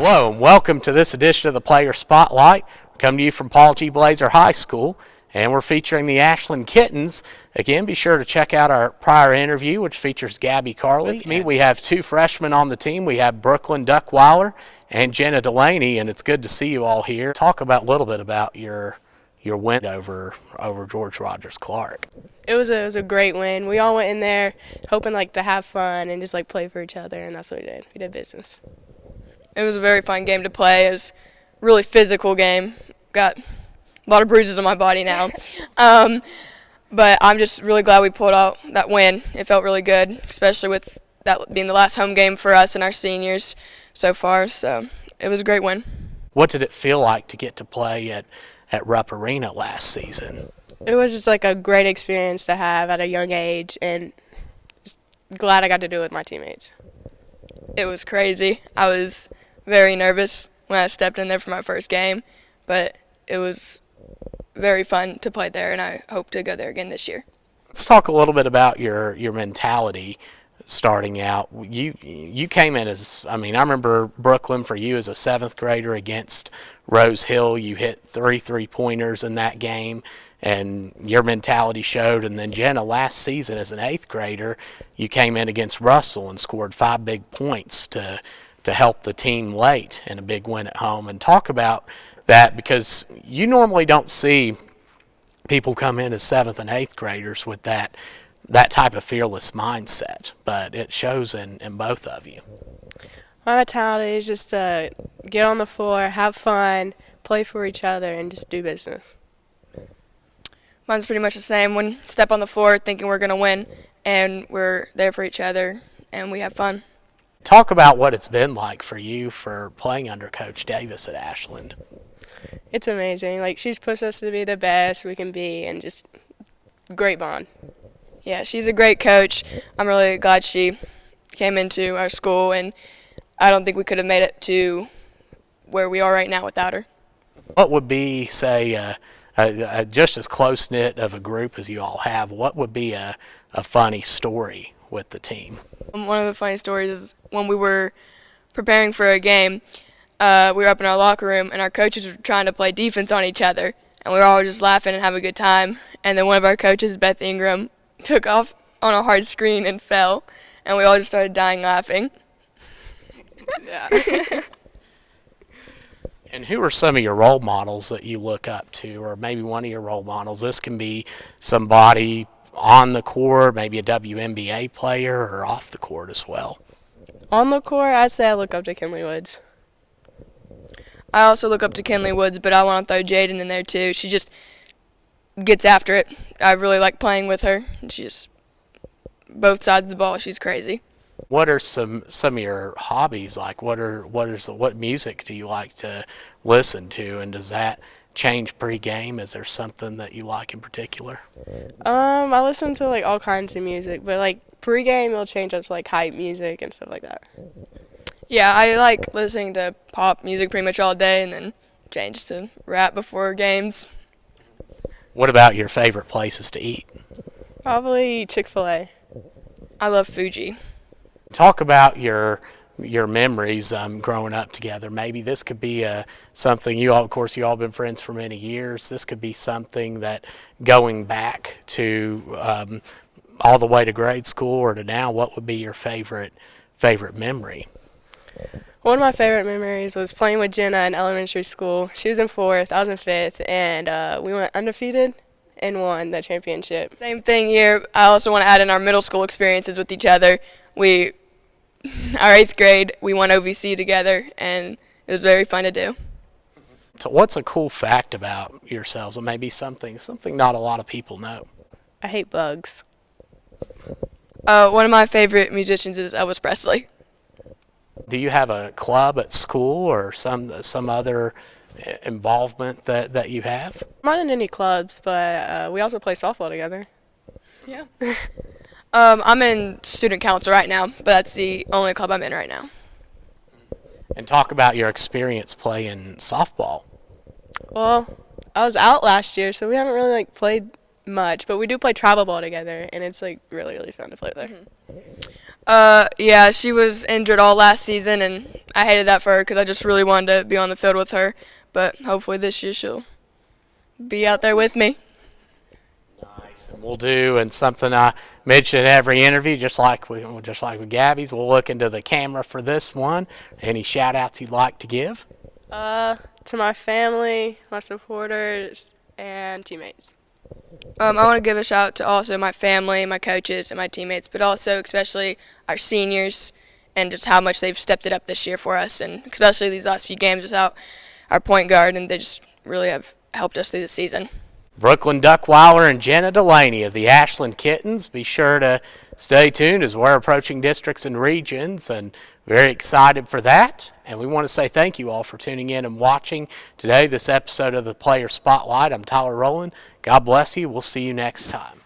Hello and welcome to this edition of the Player Spotlight. We come to you from Paul G. Blazer High School, and we're featuring the Ashland Kittens. Again, be sure to check out our prior interview, which features Gabby Carley. With me, we have two freshmen on the team. We have Brooklyn Duckweiler and Jenna Delaney, and it's good to see you all here. Talk about a little bit about your win over George Rogers Clark. It was a great win. We all went in there hoping to have fun and just play for each other, and that's what we did. We did business. It was a very fun game to play. It was a really physical game. Got a lot of bruises on my body now. But I'm just really glad we pulled out that win. It felt really good, especially with that being the last home game for us and our seniors so far. So it was a great win. What did it feel like to get to play at Rupp Arena last season? It was just a great experience to have at a young age, and just glad I got to do it with my teammates. It was crazy. I was very nervous when I stepped in there for my first game, but it was very fun to play there, and I hope to go there again this year. Let's talk a little bit about your mentality starting out. You came in as, I remember Brooklyn for you as a 7th grader against Rose Hill. You hit 3 3-pointers in that game, and your mentality showed. And then Jenna, last season as an 8th grader, you came in against Russell and scored 5 big points to help the team late in a big win at home. And talk about that, because you normally don't see people come in as 7th and 8th graders with that type of fearless mindset, but it shows in both of you. My mentality is just to get on the floor, have fun, play for each other, and just do business. Mine's pretty much the same. When step on the floor thinking we're going to win, and we're there for each other, and we have fun. Talk about what it's been like for you for playing under Coach Davis at Ashland. It's amazing. She's pushed us to be the best we can be, and just great bond. Yeah, she's a great coach. I'm really glad she came into our school, and I don't think we could have made it to where we are right now without her. What would be, say, just as close-knit of a group as you all have, what would be a funny story with the team? One of the funny stories is when we were preparing for a game, we were up in our locker room, and our coaches were trying to play defense on each other, and we were all just laughing and having a good time. And then one of our coaches, Beth Ingram, took off on a hard screen and fell, and we all just started dying laughing. Yeah. And who are some of your role models that you look up to, or maybe one of your role models? This can be somebody on the court, maybe a WNBA player, or off the court as well. On the court, I'd say I look up to Kinley Woods. I also look up to Kinley Woods, but I want to throw Jaden in there too. She just gets after it. I really like playing with her. She just, both sides of the ball, she's crazy. What are some of your hobbies like? What music do you like to listen to, and does that change pre-game? Is there something that you like in particular? I listen to all kinds of music, but pre-game it'll change up to hype music and stuff like that. Yeah, I like listening to pop music pretty much all day, and then change to rap before games. What about your favorite places to eat? Probably Chick-fil-A. I love Fuji. Talk about your memories growing up together. Maybe this could be something you all been friends for many years. This could be something that going back to all the way to grade school or to now, what would be your favorite memory? One of my favorite memories was playing with Jenna in elementary school. She was in 4th, I was in 5th, and we went undefeated and won the championship. Same thing here. I also want to add in our middle school experiences with each other. Our 8th grade, we won OVC together, and it was very fun to do. So what's a cool fact about yourselves, or maybe something not a lot of people know? I hate bugs. One of my favorite musicians is Elvis Presley. Do you have a club at school or some other involvement that you have? I'm not in any clubs, but we also play softball together. Yeah. I'm in student council right now, but that's the only club I'm in right now. And talk about your experience playing softball. Well, I was out last year, so we haven't really played much, but we do play travel ball together, and it's really, really fun to play with her. Yeah, she was injured all last season, and I hated that for her because I just really wanted to be on the field with her. But hopefully this year she'll be out there with me. Nice, and we'll do, and something I mention in every interview, just like with Gabby's, we'll look into the camera for this one. Any shout outs you'd like to give? To my family, my supporters, and teammates. I want to give a shout out to also my family, my coaches, and my teammates, but also especially our seniors and just how much they've stepped it up this year for us, and especially these last few games without our point guard, and they just really have helped us through the season. Brooklyn Duckweiler and Jenna Delaney of the Ashland Kittens. Be sure to stay tuned as we're approaching districts and regions, and very excited for that. And we want to say thank you all for tuning in and watching today this episode of the Player Spotlight. I'm Tyler Rowland. God bless you. We'll see you next time.